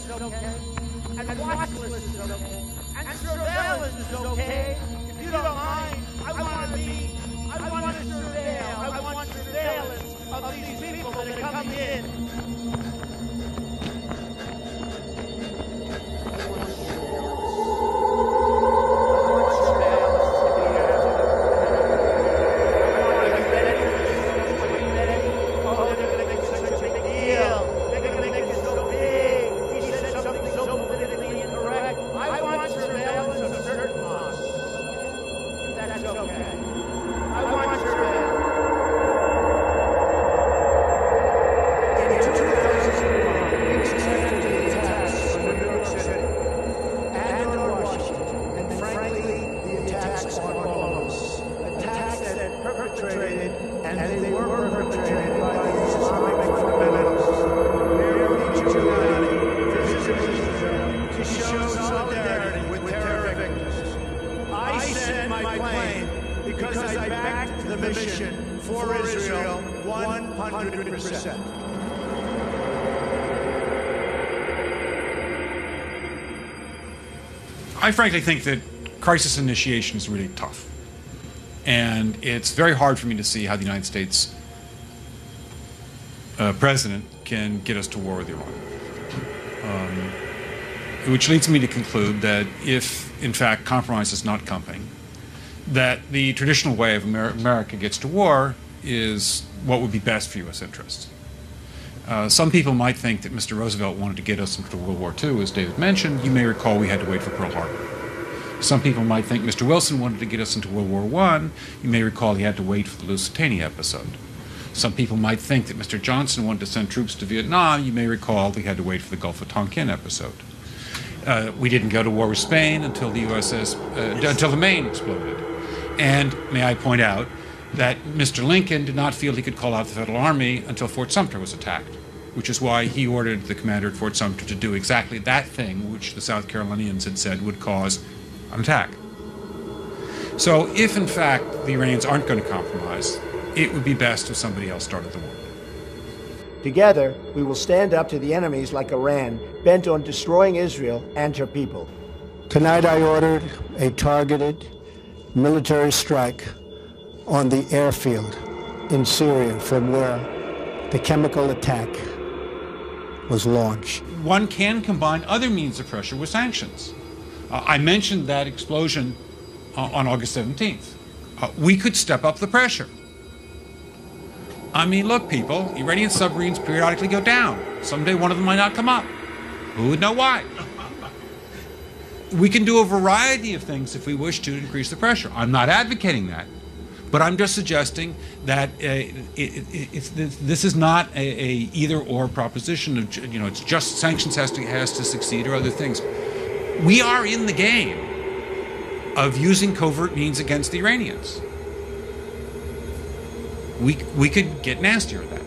is okay. And watch list is okay. And surveillance is okay. If you don't mind, I want to surveil. I want surveillance of these people that are coming in. I frankly think that crisis initiation is really tough. And it's very hard for me to see how the United States president can get us to war with Iran. Which leads me to conclude that if, in fact, compromise is not coming, that the traditional way of America gets to war is what would be best for U.S. interests. Some people might think that Mr. Roosevelt wanted to get us into World War II, as David mentioned. You may recall we had to wait for Pearl Harbor. Some people might think Mr. Wilson wanted to get us into World War I. You may recall he had to wait for the Lusitania episode. Some people might think that Mr. Johnson wanted to send troops to Vietnam. You may recall we had to wait for the Gulf of Tonkin episode. We didn't go to war with Spain until the until the Maine exploded. And may I point out that Mr. Lincoln did not feel he could call out the Federal Army until Fort Sumter was attacked, which is why he ordered the commander at Fort Sumter to do exactly that thing which the South Carolinians had said would cause an attack. So if, in fact, the Iranians aren't going to compromise, it would be best if somebody else started the war. Together, we will stand up to the enemies like Iran, bent on destroying Israel and her people. Tonight I ordered a targeted military strike on the airfield in Syria from where the chemical attack was launched. One can combine other means of pressure with sanctions. I mentioned that explosion on August 17th. We could step up the pressure. I mean, look, people, Iranian submarines periodically go down. Someday one of them might not come up. Who would know why? We can do a variety of things if we wish to increase the pressure. I'm not advocating that, but I'm just suggesting that this is not a either-or proposition of, you know, it's just sanctions has to succeed or other things. We are in the game of using covert means against the Iranians. We could get nastier at that.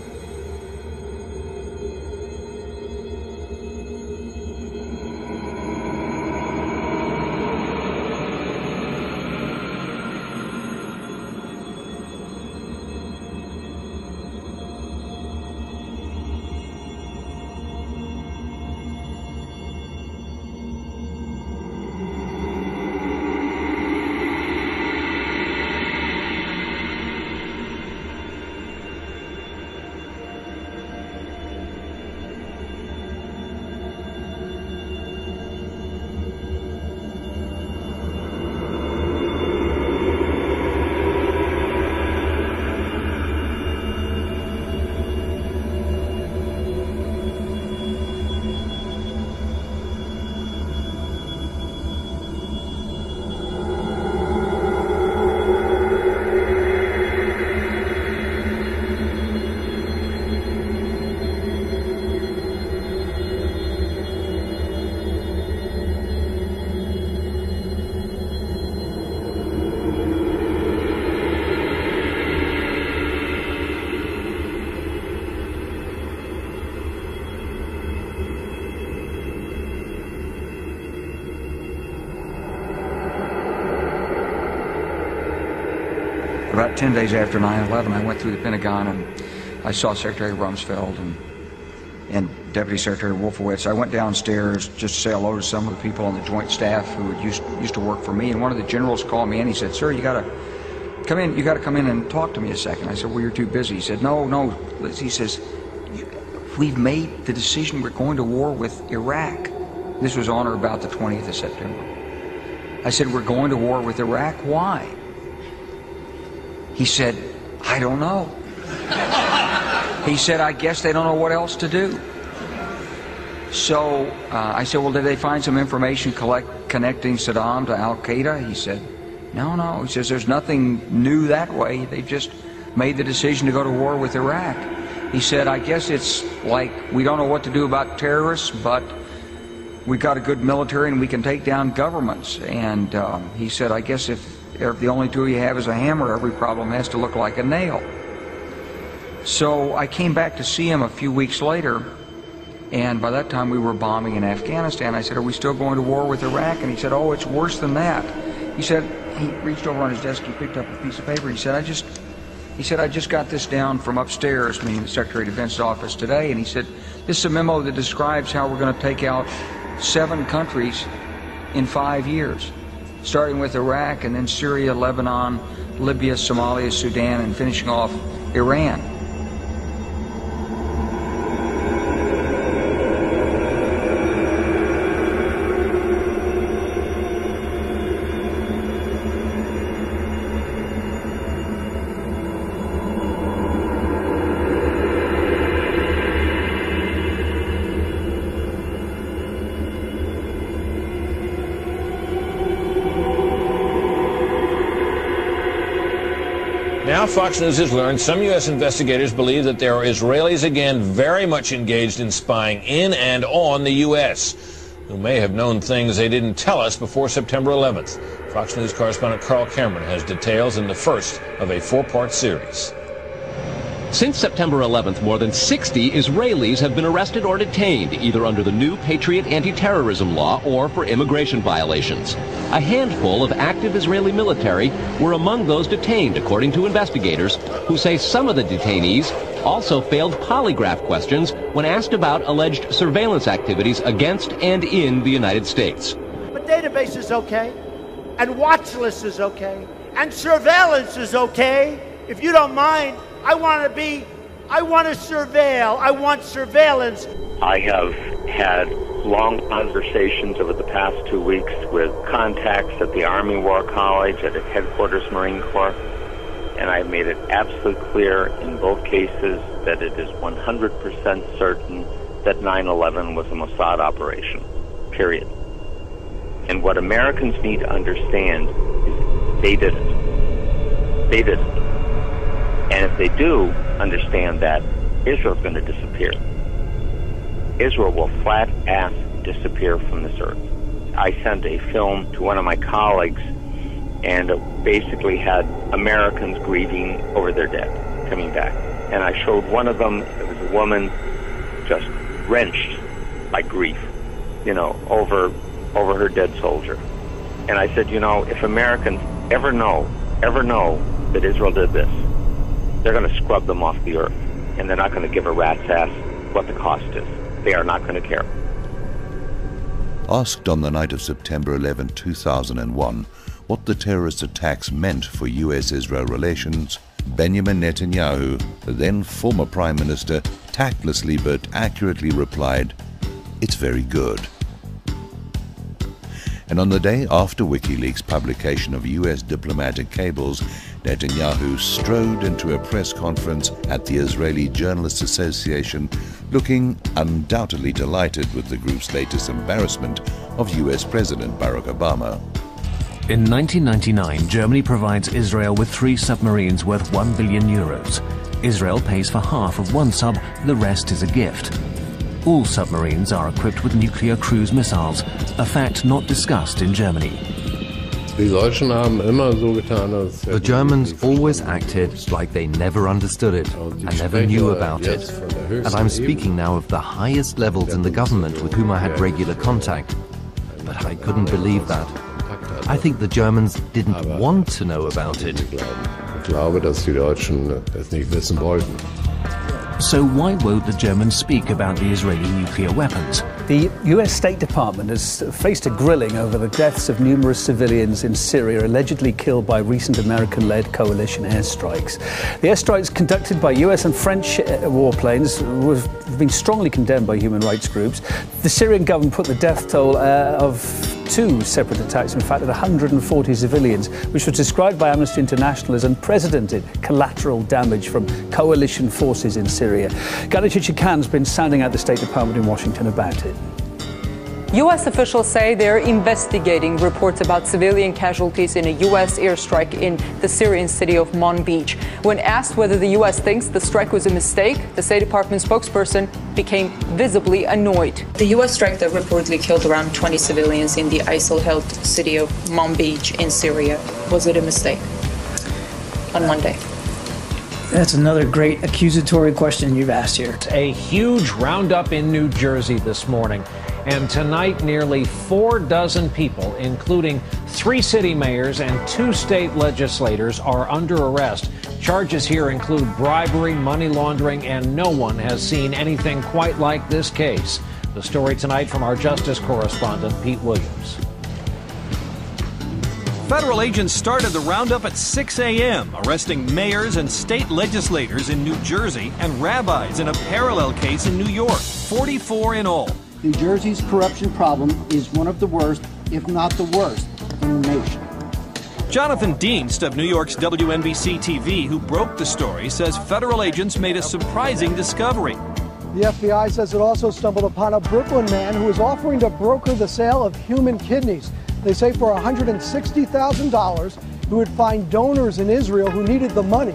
About 10 days after 9/11, I went through the Pentagon and I saw Secretary Rumsfeld, and Deputy Secretary Wolfowitz, I went downstairs just to say hello to some of the people on the Joint Staff who used to work for me, and one of the generals called me in. He said, "Sir, you got to come in. You got to come in and talk to me a second." I said, "Well, you're too busy." He said, No. He says, "We've made the decision. We're going to war with Iraq." This was on or about the 20th of September. I said, "We're going to war with Iraq. Why?" He said, "I don't know." He said, "I guess they don't know what else to do." So I said, "Well, did they find some information connecting Saddam to Al-Qaeda?" He said, No. He says, "There's nothing new that way. They just made the decision to go to war with Iraq." He said, "I guess it's like we don't know what to do about terrorists, but we've got a good military and we can take down governments." And he said, "I guess if the only tool you have is a hammer, every problem has to look like a nail." So I came back to see him a few weeks later, and by that time we were bombing in Afghanistan. I said, "Are we still going to war with Iraq?" And he said, "Oh, it's worse than that." He said, he reached over on his desk, he picked up a piece of paper. He said, I just got this down from upstairs, meaning the Secretary of Defense's office today, and he said, "This is a memo that describes how we're going to take out 7 countries in 5 years, starting with Iraq and then Syria, Lebanon, Libya, Somalia, Sudan, and finishing off Iran." Now Fox News has learned some U.S. investigators believe that there are Israelis again very much engaged in spying in and on the U.S., who may have known things they didn't tell us before September 11th. Fox News correspondent Carl Cameron has details in the first of a 4-part series. Since September 11th, more than 60 Israelis have been arrested or detained, either under the new Patriot anti-terrorism law or for immigration violations. A handful of active Israeli military were among those detained, according to investigators, who say some of the detainees also failed polygraph questions when asked about alleged surveillance activities against and in the United States. But database is okay, and watch list is okay, and surveillance is okay. If you don't mind, I want to surveil. I want surveillance. I have had long conversations over the past 2 weeks with contacts at the Army War College, at its headquarters Marine Corps, and I made it absolutely clear in both cases that it is 100% certain that 9/11 was a Mossad operation, period. And what Americans need to understand is they didn't. They didn't. And if they do understand that, Israel's going to disappear. Israel will flat-ass disappear from this earth. I sent a film to one of my colleagues, and it basically had Americans grieving over their dead, coming back. And I showed one of them, it was a woman just wrenched by grief, over her dead soldier. And I said, if Americans ever know that Israel did this, they're going to scrub them off the earth, and they're not going to give a rat's ass what the cost is. They are not going to care. Asked on the night of September 11, 2001, what the terrorist attacks meant for U.S.-Israel relations, Benjamin Netanyahu, the then former Prime Minister, tactlessly but accurately replied, "It's very good." And on the day after WikiLeaks' publication of U.S. diplomatic cables, Netanyahu strode into a press conference at the Israeli Journalists Association, looking undoubtedly delighted with the group's latest embarrassment of U.S. President Barack Obama. In 1999, Germany provides Israel with 3 submarines worth €1 billion. Israel pays for half of one sub, the rest is a gift. All submarines are equipped with nuclear cruise missiles, a fact not discussed in Germany. The Germans always acted like they never understood it and never knew about it. And I'm speaking now of the highest levels in the government with whom I had regular contact. But I couldn't believe that. I think the Germans didn't want to know about it. So why won't the Germans speak about the Israeli nuclear weapons? The US State Department has faced a grilling over the deaths of numerous civilians in Syria allegedly killed by recent American-led coalition airstrikes. The airstrikes conducted by US and French warplanes have been strongly condemned by human rights groups. The Syrian government put the death toll of 2 separate attacks, in fact, at 140 civilians, which was described by Amnesty International as unprecedented collateral damage from coalition forces in Syria. Gadi Chichikan's been sounding out the State Department in Washington about it. U.S. officials say they're investigating reports about civilian casualties in a U.S. airstrike in the Syrian city of Manbij. When asked whether the U.S. thinks the strike was a mistake, the State Department spokesperson became visibly annoyed. The U.S. strike that reportedly killed around 20 civilians in the ISIL-held city of Manbij in Syria, was it a mistake on Monday? That's another great accusatory question you've asked here. A huge roundup in New Jersey this morning. And tonight, nearly 4 dozen people, including 3 city mayors and 2 state legislators, are under arrest. Charges here include bribery, money laundering, and no one has seen anything quite like this case. The story tonight from our justice correspondent, Pete Williams. Federal agents started the roundup at 6 a.m., arresting mayors and state legislators in New Jersey and rabbis in a parallel case in New York, 44 in all. New Jersey's corruption problem is one of the worst, if not the worst, in the nation. Jonathan Dienst of New York's WNBC-TV, who broke the story, says federal agents made a surprising discovery. The FBI says it also stumbled upon a Brooklyn man who was offering to broker the sale of human kidneys. They say for $160,000, he would find donors in Israel who needed the money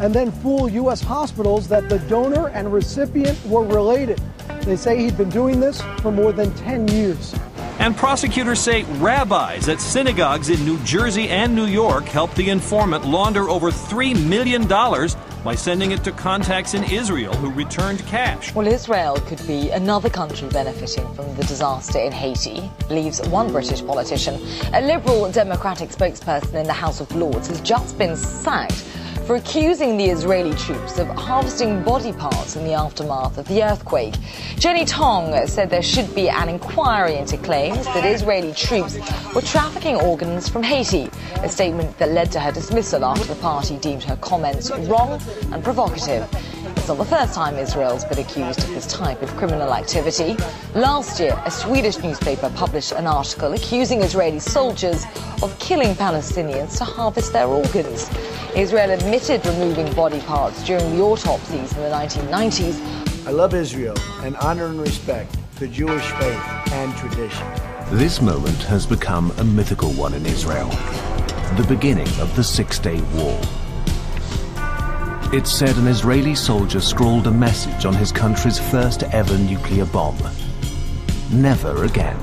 and then fool U.S. hospitals that the donor and recipient were related. They say he'd been doing this for more than 10 years. And prosecutors say rabbis at synagogues in New Jersey and New York helped the informant launder over $3 million by sending it to contacts in Israel who returned cash. Well, Israel could be another country benefiting from the disaster in Haiti, believes one British politician. A Liberal Democratic spokesperson in the House of Lords has just been sacked for accusing the Israeli troops of harvesting body parts in the aftermath of the earthquake. Jenny Tong said there should be an inquiry into claims that Israeli troops were trafficking organs from Haiti, a statement that led to her dismissal after the party deemed her comments wrong and provocative. It's not the first time Israel's been accused of this type of criminal activity. Last year, a Swedish newspaper published an article accusing Israeli soldiers of killing Palestinians to harvest their organs. Israel admitted removing body parts during the autopsies in the 1990s. I love Israel and honor and respect the Jewish faith and tradition. This moment has become a mythical one in Israel. The beginning of the Six-Day War. It's said an Israeli soldier scrawled a message on his country's first ever nuclear bomb. Never again.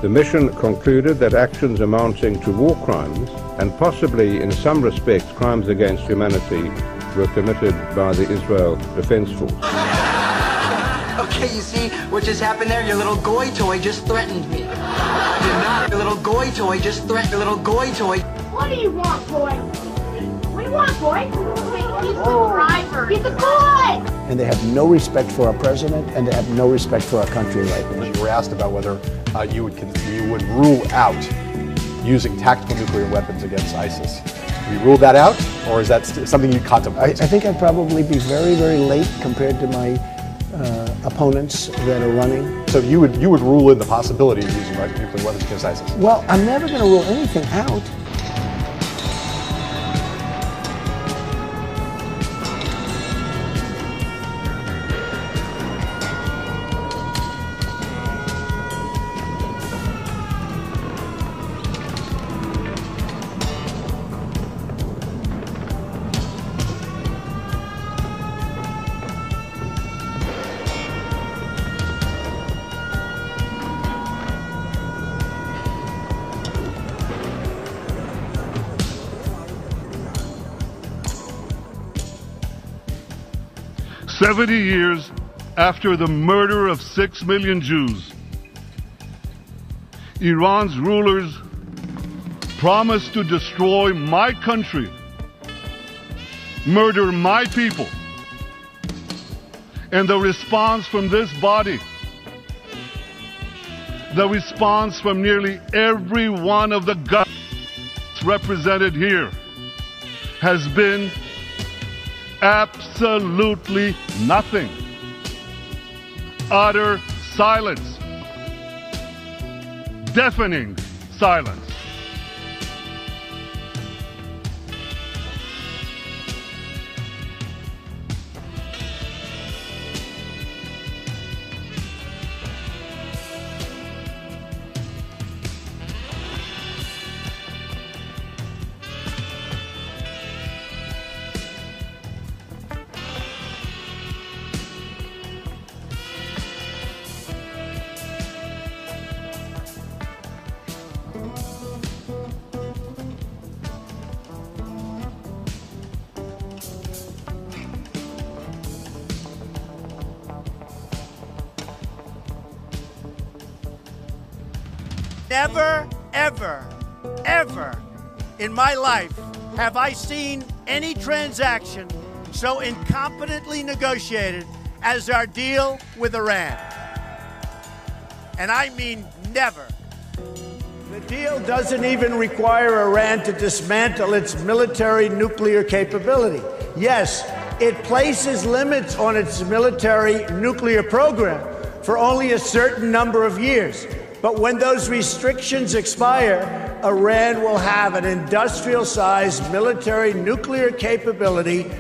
The mission concluded that actions amounting to war crimes, and possibly in some respects crimes against humanity, were committed by the Israel Defense Force. Okay, you see what just happened there? Your little goy toy just threatened me. Your little goy toy just threatened your little goy toy. What do you want, boy? What do you want, boy? He's the driver. He's the boy! And they have no respect for our president, and they have no respect for our country right now. You were asked about whether you would rule out using tactical nuclear weapons against ISIS. Do you rule that out, or is that something you contemplate? I think I'd probably be very, very late compared to my opponents that are running. So you would rule in the possibility of using nuclear weapons against ISIS? Well, I'm never going to rule anything out. 70 years after the murder of 6 million Jews, Iran's rulers promised to destroy my country, murder my people. And the response from this body, the response from nearly every one of the governments represented here, has been absolutely nothing. Utter silence. Deafening silence. Never, ever, ever in my life have I seen any transaction so incompetently negotiated as our deal with Iran. And I mean never. The deal doesn't even require Iran to dismantle its military nuclear capability. Yes, it places limits on its military nuclear program for only a certain number of years. But when those restrictions expire, Iran will have an industrial-sized military nuclear capability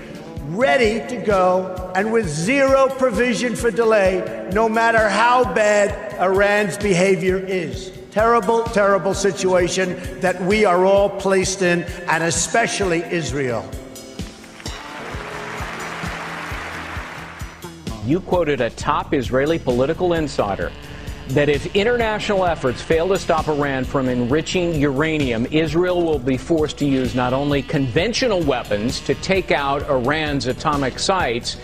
ready to go and with zero provision for delay, no matter how bad Iran's behavior is. Terrible, terrible situation that we are all placed in, and especially Israel. You quoted a top Israeli political insider that if international efforts fail to stop Iran from enriching uranium, Israel will be forced to use not only conventional weapons to take out Iran's atomic sites,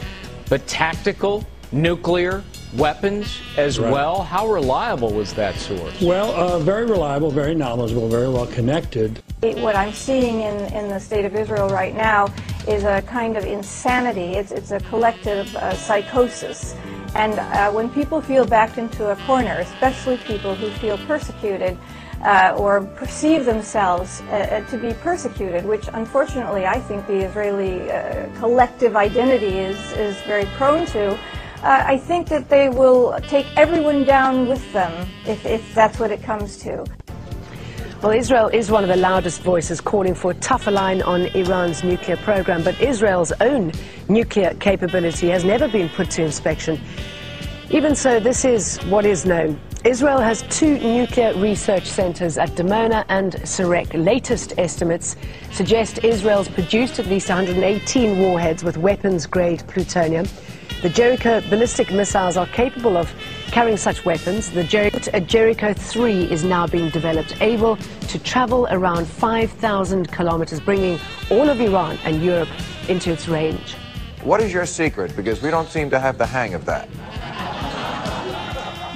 but tactical nuclear weapons as well. How reliable was that source? Well, very reliable, very knowledgeable, very well connected. What I'm seeing in the state of Israel right now is a kind of insanity. It's a collective psychosis. And when people feel backed into a corner, especially people who feel persecuted or perceive themselves to be persecuted, which unfortunately I think the Israeli collective identity is very prone to, I think that they will take everyone down with them if that's what it comes to. Well, Israel is one of the loudest voices calling for a tougher line on Iran's nuclear program, but Israel's own nuclear capability has never been put to inspection. Even so, this is what is known. Israel has 2 nuclear research centers at Dimona and Sarek. Latest estimates suggest Israel's produced at least 118 warheads with weapons-grade plutonium. The Jericho ballistic missiles are capable of carrying such weapons. The Jericho 3 is now being developed, able to travel around 5,000 kilometers, bringing all of Iran and Europe into its range. What is your secret? Because we don't seem to have the hang of that.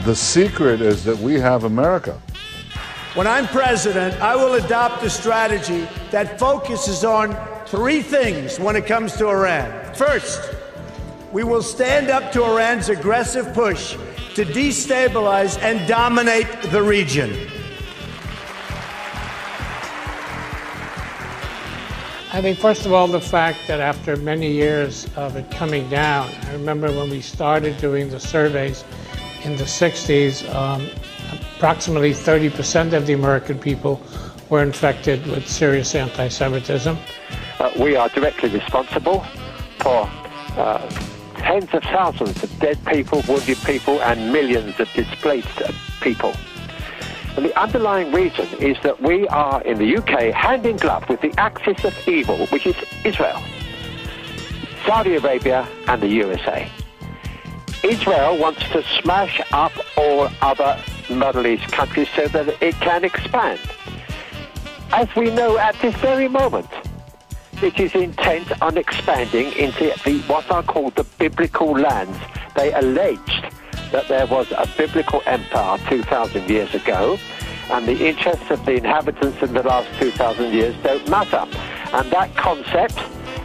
The secret is that we have America. When I'm president, I will adopt a strategy that focuses on 3 things when it comes to Iran. First, we will stand up to Iran's aggressive push to destabilize and dominate the region. I think, first of all, the fact that after many years of it coming down, I remember when we started doing the surveys in the 60s, approximately 30% of the American people were infected with serious anti-Semitism. We are directly responsible for tens of thousands of dead people, wounded people, and millions of displaced people. And the underlying reason is that we are, in the UK, hand in glove with the axis of evil, which is Israel, Saudi Arabia, and the USA. Israel wants to smash up all other Middle East countries so that it can expand. As we know at this very moment, it is intent on expanding into what are called the biblical lands. They alleged that there was a biblical empire 2,000 years ago, and the interests of the inhabitants in the last 2,000 years don't matter. And that concept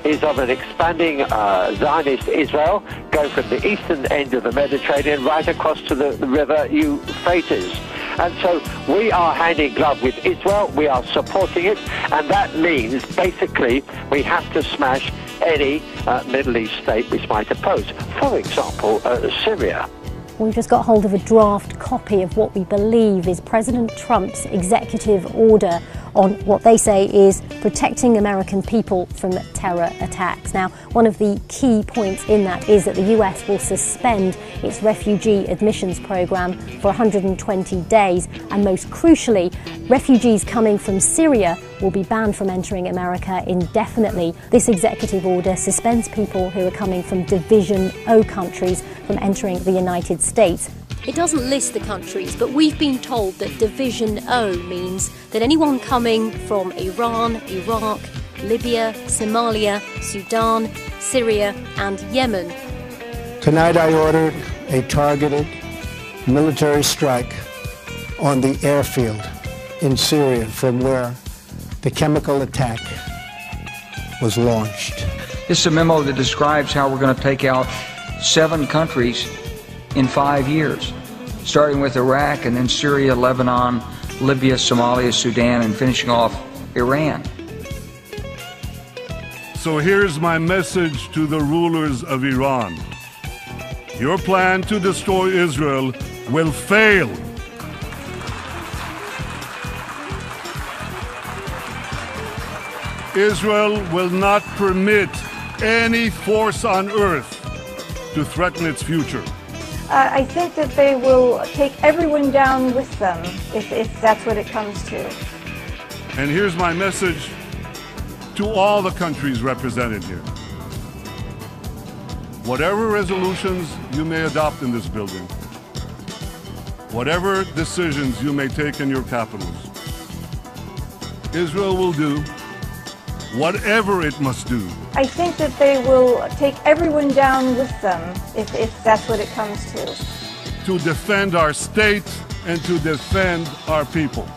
is of an expanding Zionist Israel, going from the eastern end of the Mediterranean right across to the river Euphrates. And so we are hand in glove with Israel, we are supporting it, and that means basically we have to smash any Middle East state which might oppose. For example, Syria. We've just got hold of a draft copy of what we believe is President Trump's executive order on what they say is protecting American people from terror attacks. Now, one of the key points in that is that the US will suspend its refugee admissions program for 120 days, and most crucially, refugees coming from Syria will be banned from entering America indefinitely. This executive order suspends people who are coming from Division O countries from entering the United States. It doesn't list the countries, but we've been told that Division O means that anyone coming from Iran, Iraq, Libya, Somalia, Sudan, Syria and Yemen. Tonight I ordered a targeted military strike on the airfield in Syria from where the chemical attack was launched. This is a memo that describes how we're going to take out 7 countries in 5 years, starting with Iraq and then Syria, Lebanon, Libya, Somalia, Sudan, and finishing off Iran. So here's my message to the rulers of Iran. Your plan to destroy Israel will fail. Israel will not permit any force on earth to threaten its future. I think that they will take everyone down with them, if that's what it comes to. And here's my message to all the countries represented here. Whatever resolutions you may adopt in this building, whatever decisions you may take in your capitals, Israel will do whatever it must do. I think that they will take everyone down with them, if that's what it comes to defend our state and to defend our people.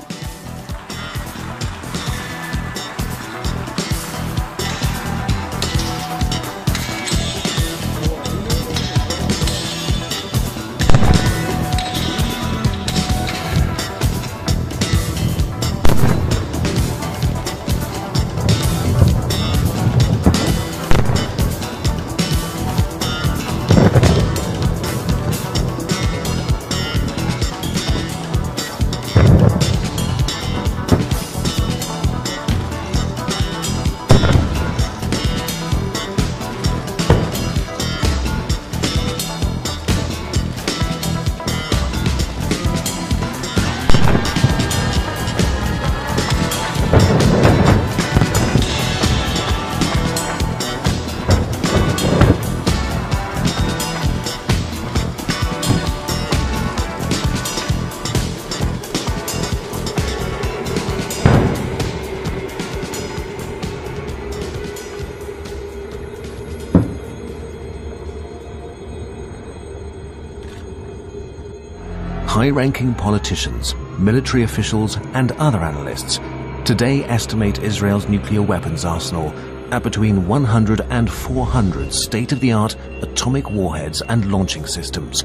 High-ranking politicians, military officials and other analysts today estimate Israel's nuclear weapons arsenal at between 100 and 400 state-of-the-art atomic warheads and launching systems,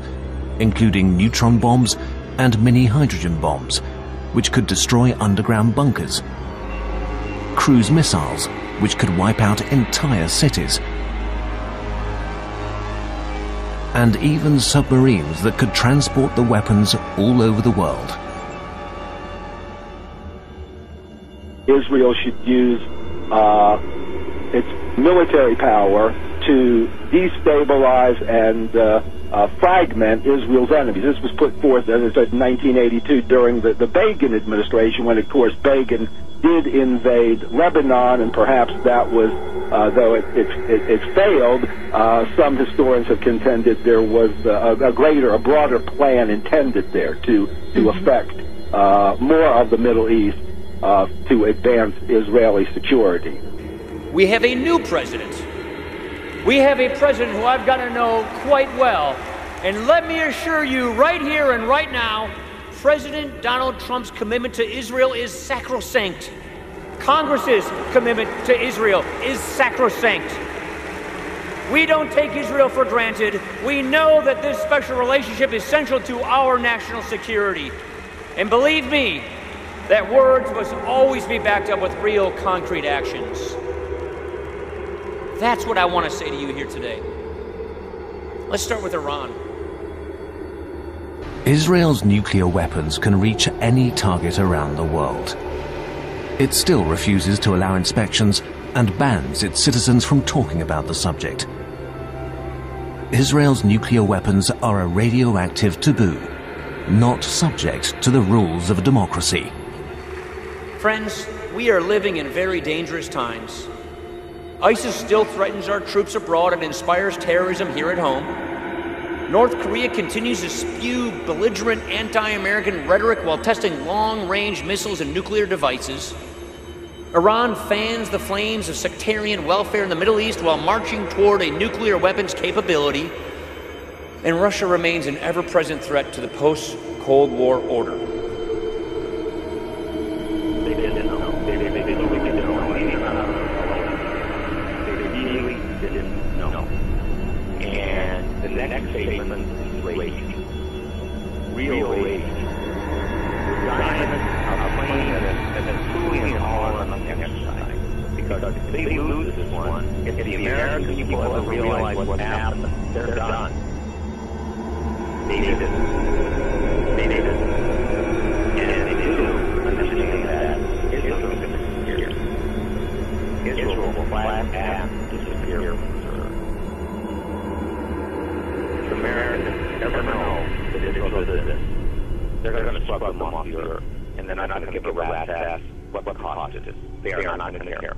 including neutron bombs and mini-hydrogen bombs, which could destroy underground bunkers, cruise missiles, which could wipe out entire cities, and even submarines that could transport the weapons all over the world. Israel should use its military power to destabilize and fragment Israel's enemies. This was put forth, as I said, in 1982 during the Begin administration, when, of course, Begin did invade Lebanon, and perhaps that was, though it failed, some historians have contended there was a broader plan intended there to affect more of the Middle East to advance Israeli security. we have a new president. We have a president who I've got to know quite well. And let me assure you right here and right now, President Donald Trump's commitment to Israel is sacrosanct. Congress's commitment to Israel is sacrosanct. We don't take Israel for granted. We know that this special relationship is central to our national security. And believe me, that words must always be backed up with real, concrete actions. That's what I want to say to you here today. Let's start with Iran. Israel's nuclear weapons can reach any target around the world. It still refuses to allow inspections and bans its citizens from talking about the subject. Israel's nuclear weapons are a radioactive taboo, not subject to the rules of a democracy. Friends, we are living in very dangerous times. ISIS still threatens our troops abroad and inspires terrorism here at home. North Korea continues to spew belligerent anti-American rhetoric while testing long-range missiles and nuclear devices. Iran fans the flames of sectarian welfare in the Middle East while marching toward a nuclear weapons capability. And Russia remains an ever-present threat to the post-Cold War order. And the next statement is rage. Real rage. The Zionists are playing a truly intolerant exercise. Because if they lose this one, if the American people ever realize what's happened, they're done. They did it. They did it. And they do understand that Israel is going to disappear. Israel will flat out disappear from the earth. If Americans ever know that Israel is this, they're going to scrub them off the earth, and they're not going to give a rat's ass what the cost it is. They are not going to care.